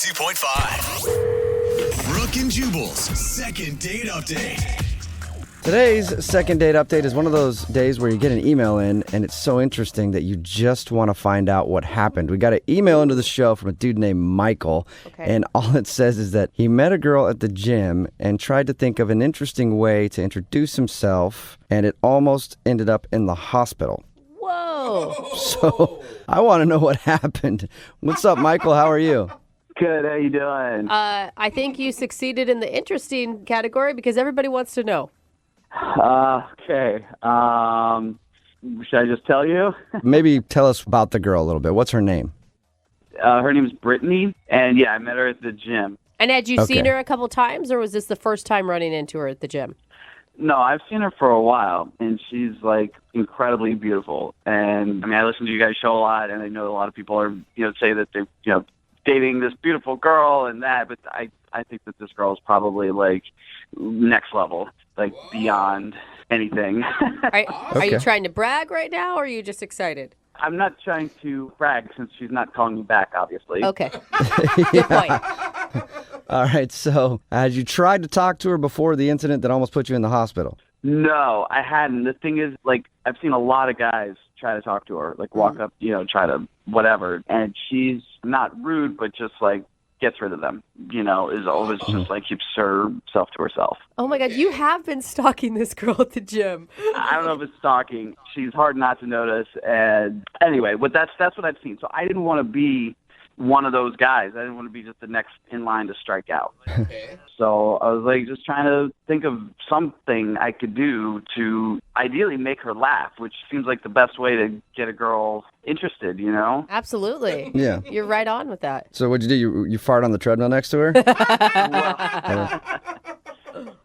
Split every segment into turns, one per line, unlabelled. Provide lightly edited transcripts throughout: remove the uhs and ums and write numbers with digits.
92.5. Brooke and Jubal's second date update.
Today's second date update is one of those days where you get an email in and it's so interesting that you just want to find out what happened. We got an email into the show from a dude named Michael, and all it says is that he met a girl at the gym and tried to think of an interesting way to introduce himself, and it almost ended up in the hospital.
Whoa.
So I want to know what happened. What's up, Michael? How are you?
Good. How you doing?
I think you succeeded in the interesting category because everybody wants to know.
Okay. Should I just tell you?
Maybe tell us about the girl a little bit. What's her name?
Her name's Brittany, and yeah, I met her at the gym.
And had you seen her a couple times, or was this the first time running into her at the gym?
No, I've seen her for a while, and she's like incredibly beautiful. And I mean, I listen to you guys' show a lot, and I know a lot of people are, say that they're, dating this beautiful girl and that, but I think that this girl is probably like next level, like beyond anything.
Are you trying to brag right now, or are you just excited?
I'm not trying to brag since she's not calling me back, obviously.
Okay. Good point.
All right, so had you tried to talk to her before the incident that almost put you in the hospital?
No, I hadn't. The thing is, like, I've seen a lot of guys try to talk to her, like walk up, try to whatever. And she's not rude, but just like gets rid of them, is always just like keeps herself to herself.
Oh my God, you have been stalking this girl at the gym.
I don't know if it's stalking. She's hard not to notice. And anyway, but that's what I've seen. So I didn't want to be one of those guys. I didn't want to be just the next in line to strike out.
Okay.
So I was like just trying to think of something I could do to ideally make her laugh, which seems like the best way to get a girl interested,
Absolutely.
Yeah.
You're right on with that.
So what'd you do? You fart on the treadmill next to her?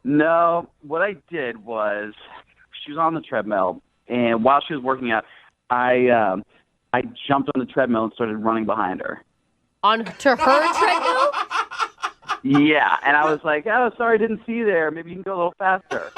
No, what I did was she was on the treadmill, and while she was working out, I jumped on the treadmill and started running behind her.
To her treadmill?
Yeah, and I was like, oh, sorry, didn't see you there. Maybe you can go a little faster.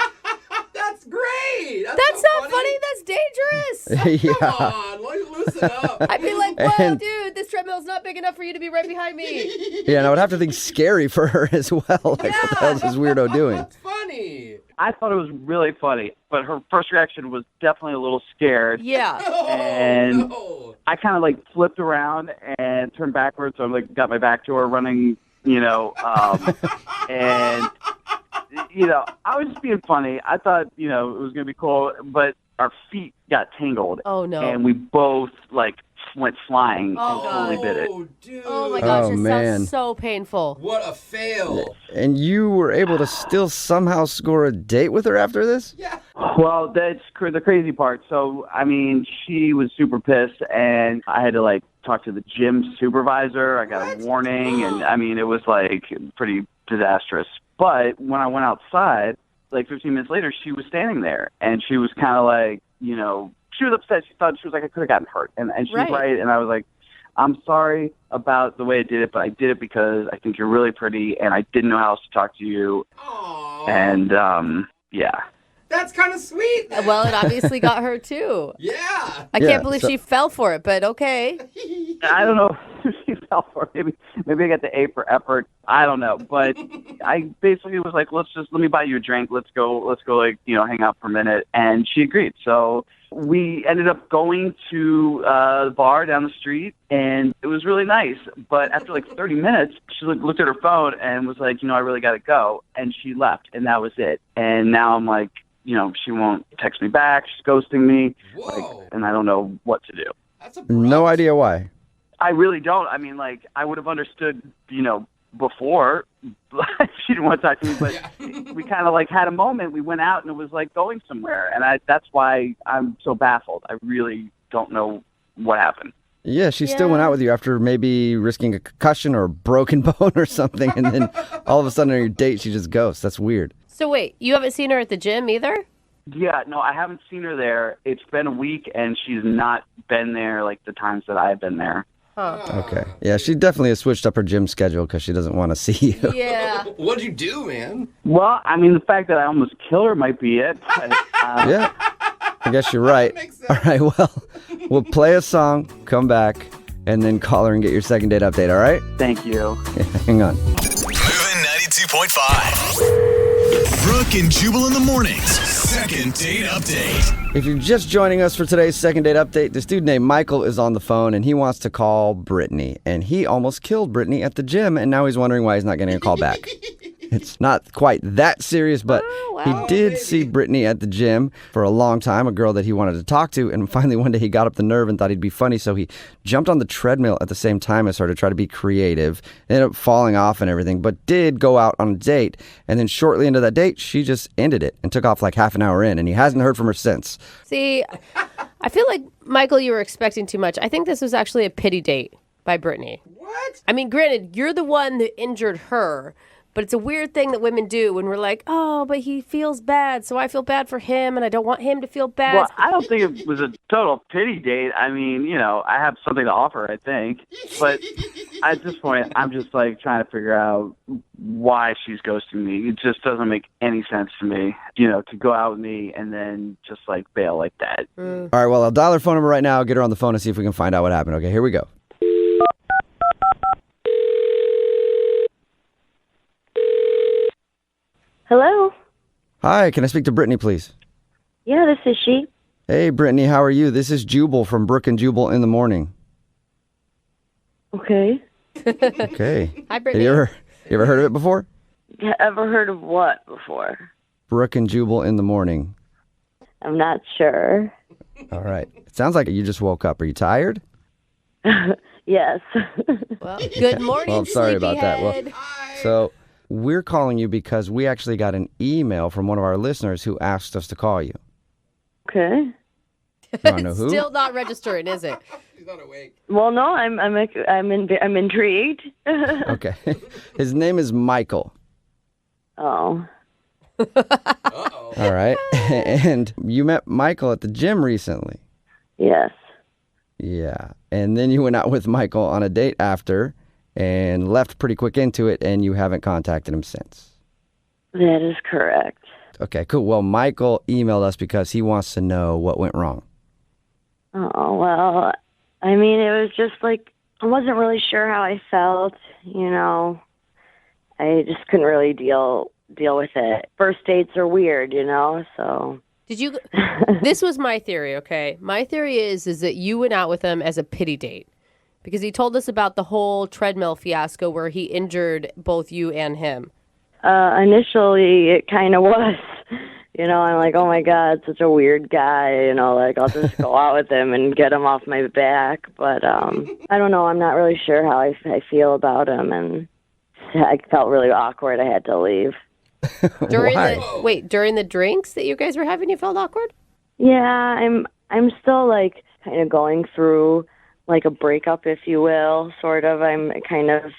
That's great.
That's
so
not funny. That's dangerous.
Yeah.
Come on, loosen up.
I'd be like, whoa, dude, this treadmill's not big enough for you to be right behind me.
Yeah, and I would have to think scary for her as well. Like, what the hell is this weirdo doing?
That's funny.
I thought it was really funny, but her first reaction was definitely a little scared.
Yeah.
And
No.
I kind of like flipped around and turned backwards, so I'm like got my back to her running, and I was just being funny. I thought, it was going to be cool, but our feet got tangled.
Oh, no.
And we both, went flying and totally bit it.
Oh, dude.
Oh, my gosh,
Oh,
it
man.
sounds so painful.
What a fail.
And you were able to still somehow score a date with her after this?
Yeah.
Well, that's the crazy part. So, I mean, she was super pissed, and I had to, talk to the gym supervisor. I got a warning, and, I mean, it was, pretty disastrous. But when I went outside, 15 minutes later, she was standing there, and she was kind of she was upset. She thought, she was like, I could have gotten hurt. And she's right. And I was like, I'm sorry about the way I did it, but I did it because I think you're really pretty, and I didn't know how else to talk to you.
Aww.
And, yeah.
That's kind of sweet. Man.
Well, it obviously got her, too.
Yeah.
I can't believe she fell for it, but okay.
I don't know if she fell for it. Maybe I got the A for effort. I don't know. But I basically was like, let me buy you a drink. Let's go, hang out for a minute. And she agreed. So we ended up going to the bar down the street, and it was really nice. But after 30 minutes, she looked at her phone and was like, I really got to go. And she left, and that was it. And now I'm like, she won't text me back. She's ghosting me.
Whoa.
And I don't know what to do.
That's
No idea why.
I really don't. I mean, I would have understood, before she didn't want to talk to me, but we kind of had a moment. We went out and it was going somewhere. And that's why I'm so baffled. I really don't know what happened.
Yeah, she still went out with you after maybe risking a concussion or a broken bone or something. And then all of a sudden on your date, she just ghosts. That's weird.
So wait, you haven't seen her at the gym either?
Yeah, no, I haven't seen her there. It's been a week, and she's not been there the times that I've been there.
Huh.
Okay. Yeah, she definitely has switched up her gym schedule because she doesn't want to see you.
Yeah.
What'd you do, man?
Well, I mean, the fact that I almost killed her might be it. But,
Yeah. I guess you're right.
Makes sense.
All right, well, we'll play a song, come back, and then call her and get your second date update, all right?
Thank you.
Hang on.
Moving 92.5. Brooke and Jubal in the mornings. Second date update.
If you're just joining us for today's second date update, this dude named Michael is on the phone and he wants to call Brittany. And he almost killed Brittany at the gym, and now he's wondering why he's not getting a call back. It's not quite that serious, but he did see Brittany at the gym for a long time, a girl that he wanted to talk to. And finally, one day he got up the nerve and thought he'd be funny. So he jumped on the treadmill at the same time as her to try to be creative. Ended up falling off and everything, but did go out on a date. And then shortly into that date, she just ended it and took off like half an hour in. And he hasn't heard from her since.
See, I feel like, Michael, you were expecting too much. I think this was actually a pity date by Brittany.
What?
I mean, granted, you're the one that injured her. But it's a weird thing that women do when we're like, oh, but he feels bad, so I feel bad for him, and I don't want him to feel bad.
Well, I don't think it was a total pity date. I mean, I have something to offer, I think. But at this point, I'm just like trying to figure out why she's ghosting me. It just doesn't make any sense to me, to go out with me and then just like bail like that.
All right, well, I'll dial her phone number right now, get her on the phone and see if we can find out what happened. Okay, here we go.
Hello?
Hi, can I speak to Brittany, please?
Yeah, this is she.
Hey, Brittany, how are you? This is Jubal from Brooke and Jubal in the Morning.
Okay.
Okay.
Hi, Brittany.
You ever heard of it before?
Ever heard of what before?
Brooke and Jubal in the Morning.
I'm not sure.
All right. It sounds like you just woke up. Are you tired?
Yes.
Well, good morning,
Well, I'm sorry about that. Well,
sleepyhead.
so we're calling you because we actually got an email from one of our listeners who asked us to call you.
Okay.
You want to know who?
Still not registering, is it?
She's not awake.
Well, no, I'm intrigued.
Okay. His name is Michael.
Oh.
Uh-oh.
All right. And you met Michael at the gym recently.
Yes.
Yeah. And then you went out with Michael on a date after and left pretty quick into it, and you haven't contacted him since.
That is correct.
Okay, cool. Well, Michael emailed us because he wants to know what went wrong.
Oh, well, I mean, it was just like, I wasn't really sure how I felt, I just couldn't really deal with it. First dates are weird, so.
Did you? This was my theory, okay? My theory is that you went out with him as a pity date because he told us about the whole treadmill fiasco where he injured both you and him.
Initially, it kind of was. I'm like, oh my God, such a weird guy. I'll just go out with him and get him off my back. But I don't know. I'm not really sure how I feel about him, and I felt really awkward. I had to leave.
Why?
During the drinks that you guys were having, you felt awkward?
Yeah, I'm still like kind of going through like a breakup, if you will, sort of. I'm kind of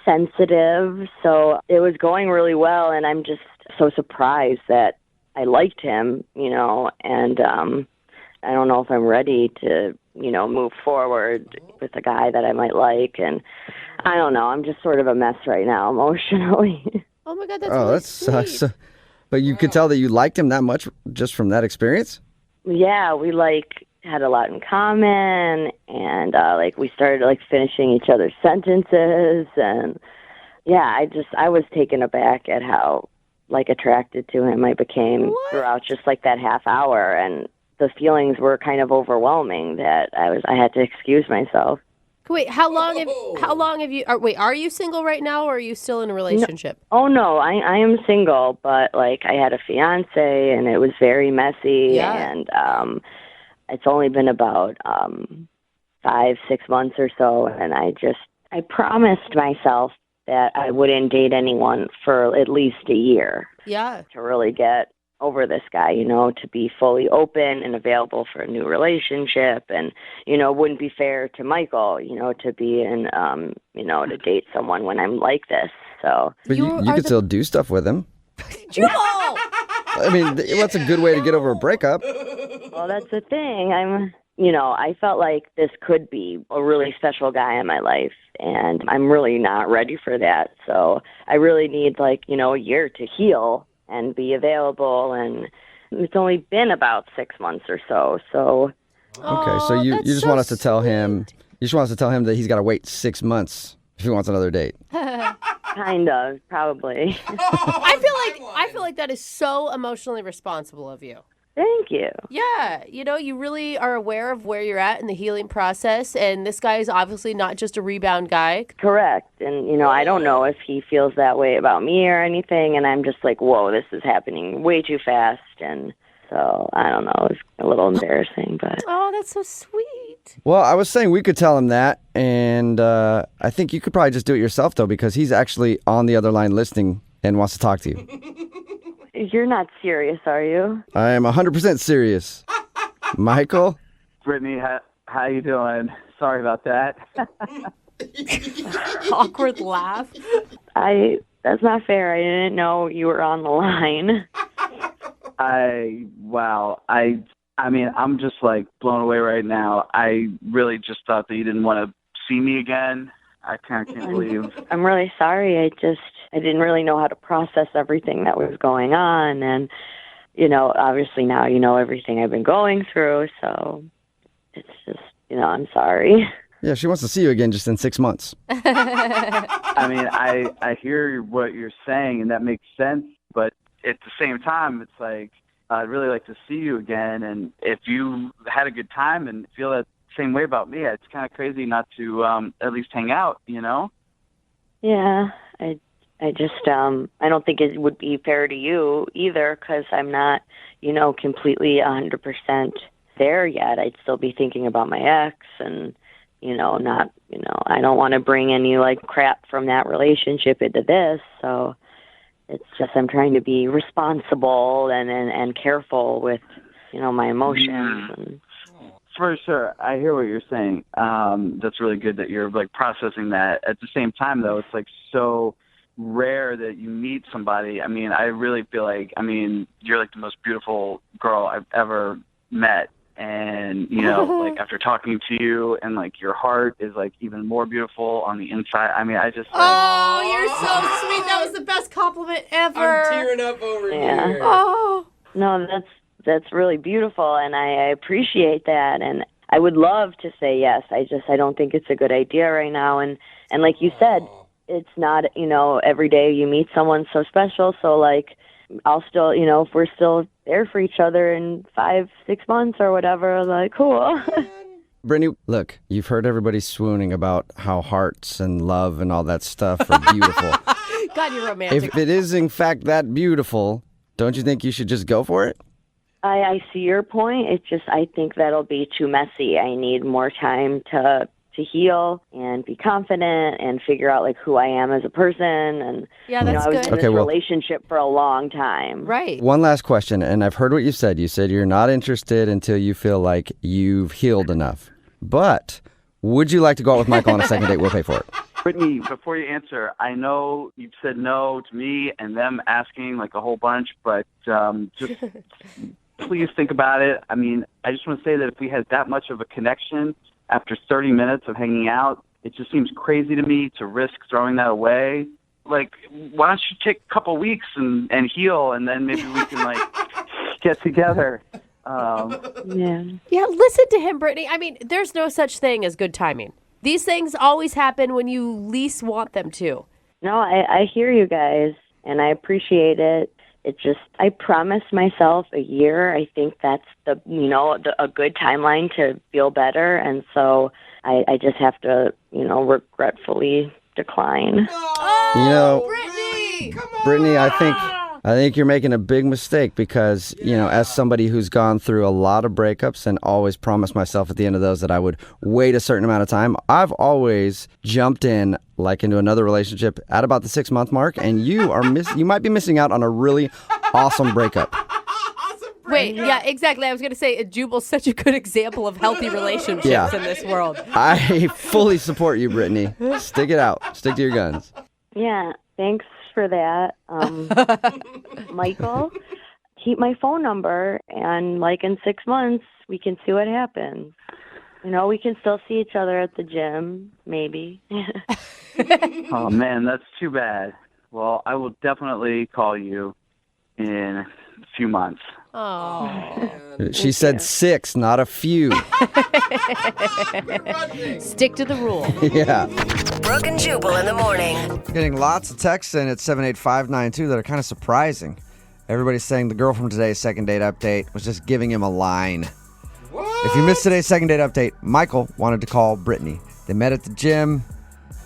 sensitive, so it was going really well, and I'm just so surprised that I liked him, and I don't know if I'm ready to, move forward with a guy that I might like, and I don't know. I'm just sort of a mess right now emotionally.
Oh my God, that's
Oh,
really
that sucks.
sweet.
But you could tell that you liked him that much just from that experience?
Yeah, we had a lot in common, and we started finishing each other's sentences, and yeah, I was taken aback at how attracted to him I became throughout just that half hour, and the feelings were kind of overwhelming that I had to excuse myself.
Wait, how long have you? Are you single right now, or are you still in a relationship?
Oh no, I am single, but I had a fiance, and it was very messy,
Yeah.
and it's only been about 5-6 months or so, and I promised myself that I wouldn't date anyone for at least a year
Yeah.
to really get over this guy, to be fully open and available for a new relationship, and it wouldn't be fair to Michael, to be in to date someone when I'm like this. So
But you could still do stuff with him.
Jubal!
I mean, what's a good way to get over a breakup?
well, that's the thing. I felt like this could be a really special guy in my life, and I'm really not ready for that. So I really need a year to heal and be available, and it's only been about 6 months or so. So
Okay, so you just want us to tell him You just want us to tell him that he's got to wait 6 months if he wants another date.
Kind of, probably.
I feel like that is so emotionally responsible of you.
Thank you.
Yeah, you really are aware of where you're at in the healing process, and this guy is obviously not just a rebound guy.
Correct. And, I don't know if he feels that way about me or anything, and I'm just like, whoa, this is happening way too fast. And so, I don't know, it's a little embarrassing, but...
Oh, that's so sweet.
Well, I was saying we could tell him that, and I think you could probably just do it yourself, though, because he's actually on the other line listening and wants to talk to you.
You're not serious, are you?
I am 100% serious. Michael?
Brittany, how you doing? Sorry about that.
Awkward laugh.
That's not fair. I didn't know you were on the line.
I mean, I'm just like blown away right now. I really just thought that you didn't want to see me again. I can't believe.
I'm really sorry. I didn't really know how to process everything that was going on. And, obviously now you know everything I've been going through. So it's just, I'm sorry.
Yeah, she wants to see you again just in 6 months.
I mean, I hear what you're saying, and that makes sense. But at the same time, it's like, I'd really like to see you again. And if you had a good time and feel that same way about me, it's kind of crazy not to at least hang out,
Yeah, I just I don't think it would be fair to you either, because I'm not completely 100% there yet. I'd still be thinking about my ex, and not I don't want to bring any like crap from that relationship into this. So it's just I'm trying to be responsible and careful with my emotions. And
for sure, I hear what you're saying. That's really good that you're like processing that. At the same time, though, it's like so rare that you meet somebody. I mean, I really feel like, you're like the most beautiful girl I've ever met. And, like after talking to you, and like your heart is like even more beautiful on the inside. I mean, I just.
Oh, you're so sweet. That was the best compliment ever.
I'm tearing up over
Yeah.
here.
Oh.
No, that's really beautiful, and I appreciate that. And I would love to say yes. I don't think it's a good idea right now. And like you said, it's not, every day you meet someone so special. So like, I'll still, if we're still there for each other in 5-6 months or whatever, like, cool.
Brittany, look, you've heard everybody swooning about how hearts and love and all that stuff are beautiful.
God, you're romantic.
If it is in fact that beautiful, don't you think you should just go for it?
I see your point. It's just I think that'll be too messy. I need more time to heal and be confident and figure out like who I am as a person. And
Yeah, that's
I was
good.
in this relationship for a long time.
Right.
One last question, and I've heard what you said. You said you're not interested until you feel like you've healed enough. But would you like to go out with Michael on a second date? We'll pay for it.
Brittany, before you answer, I know you've said no to me and them asking like a whole bunch, but just please think about it. I mean, I just want to say that if we had that much of a connection after 30 minutes of hanging out, it just seems crazy to me to risk throwing that away. Like, why don't you take a couple weeks and heal, and then maybe we can like get together.
Yeah,
listen to him, Brittany. I mean, there's no such thing as good timing. These things always happen when you least want them to.
No, I hear you guys, and I appreciate it. It just, I promised myself a year. I think that's a good timeline to feel better. And so I just have to, regretfully decline.
Brittany! Come on!
Brittany, I think you're making a big mistake because, as somebody who's gone through a lot of breakups and always promised myself at the end of those that I would wait a certain amount of time, I've always jumped in like into another relationship at about the 6-month mark, and you might be missing out on a really awesome breakup.
Wait, yeah, exactly. I was going to say, Jubal's such a good example of healthy relationships in this world.
I fully support you, Brittany. Stick it out. Stick to your guns.
Yeah, thanks for that. Michael, keep my phone number, and like in 6 months, we can see what happens. We can still see each other at the gym, maybe.
Oh, man, that's too bad. Well, I will definitely call you in a few months.
Oh.
Man.
She said 6, not a few.
Stick to the rule.
Yeah.
Brooke and Jubal in the morning.
Getting lots of texts in at 78592 that are kind of surprising. Everybody's saying the girl from today's second date update was just giving him a line.
What?
If you missed today's second date update, Michael wanted to call Brittany. They met at the gym.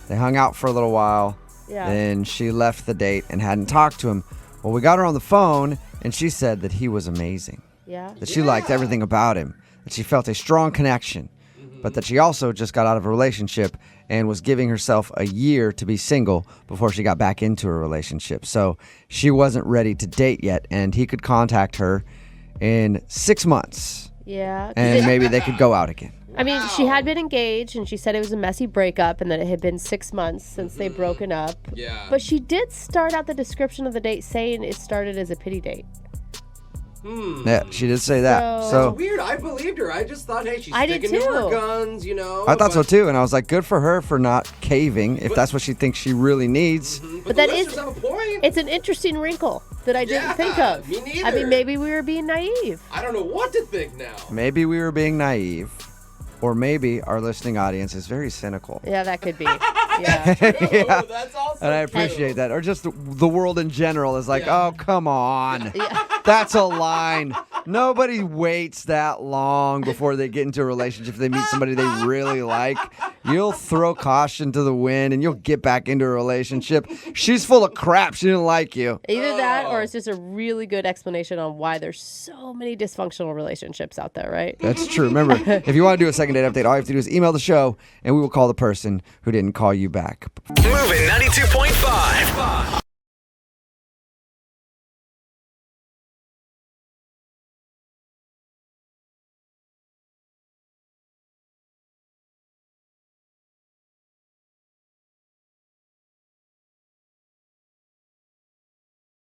They hung out for a little while.
Yeah.
Then she left the date and hadn't talked to him. Well, we got her on the phone, and she said that he was amazing.
Yeah.
That she liked everything about him. That she felt a strong connection. But that she also just got out of a relationship and was giving herself a year to be single before she got back into a relationship. So she wasn't ready to date yet, and he could contact her in 6 months.
Yeah.
And maybe they could go out again.
I mean, she had been engaged, and she said it was a messy breakup and that it had been 6 months since they'd broken up.
Yeah.
But she did start out the description of the date saying it started as a pity date.
Yeah, she did say that. So
Weird. I believed her. I just thought, hey, she's
I did
sticking to her
too.
guns, you know.
I thought so
but-
too, and I was like, good for her for not caving if that's what she thinks she really needs.
But
But
the
that is-
listeners have a point.
It's an interesting wrinkle that I didn't
Yeah,
think of.
me neither.
I mean, maybe we were being naive.
I don't know what to think now.
Maybe we were being naive, or maybe our listening audience is very cynical.
Yeah, that could be. Yeah.
Yeah.
That's also
And I appreciate that. Or just the world in general is like,
Yeah.
oh, come on. That's a line. Nobody waits that long before they get into a relationship. If they meet somebody they really like, you'll throw caution to the wind and you'll get back into a relationship. She's full of crap. She didn't like you.
Either that or it's just a really good explanation on why there's so many dysfunctional relationships out there, right?
That's true. Remember, if you want to do a second date update, all you have to do is email the show and we will call the person who didn't call you back.
Moving 92.5.